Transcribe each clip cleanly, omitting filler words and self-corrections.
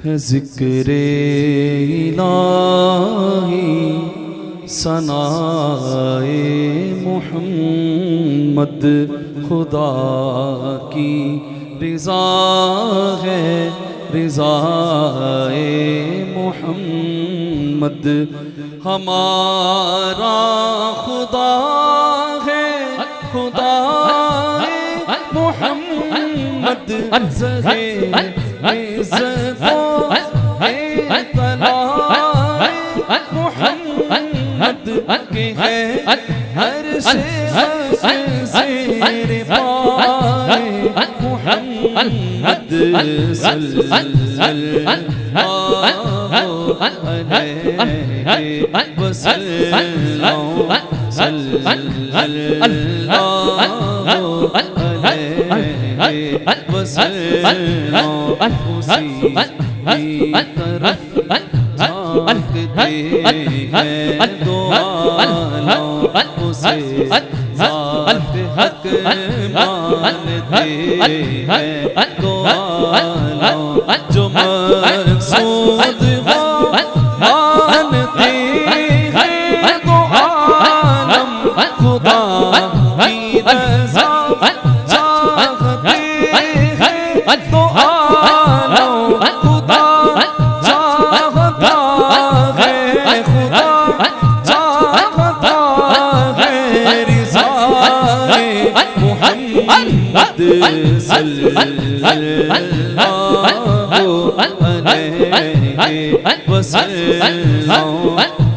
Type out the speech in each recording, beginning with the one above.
ہے ذکر الہی ثنائے محمد، خدا کی رضا ہے رضائے محمد، ہمارا خدا ہے خدا محمد، زہر عزت و اطلاع محمد کے ہے ہر سے زیر پائے محمد صلی اللہ علیہ وسلم، صلی اللہ علیہ وسلم، اسی کی طرف جھانکتے ہیں دو عالم، اسے ذات حق مانتے ہیں دو عالم، جو مقصود وہ مانتے ہیں دو عالم، خدا کی رضا چاہتے ہیں دو عالم، خدا چاہتا ہے خدا چاہتا ہے رضائے محمد صلی اللہ علیہ وسلم،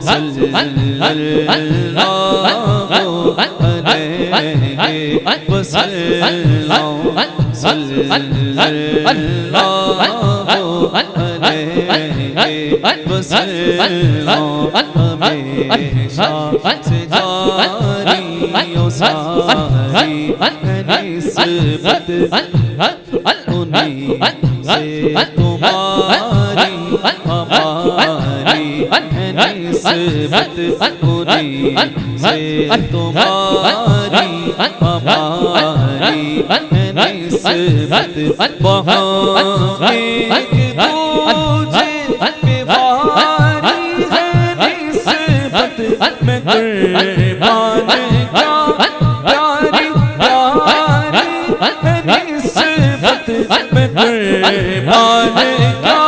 صلی اللہ علیہ وسلم، صلی اللہ علیہ وسلم، ہمیشہ سے جاری و ساری نسبت انہیں سے تمہاری ہماری نسبت انہیں سے تمہاری ہماری نسبت، وہاں ایک دوجے پہ واری ہے نسبت، میں قربان کیا پیاری پیاری ہے نسبت، میں قربان کیا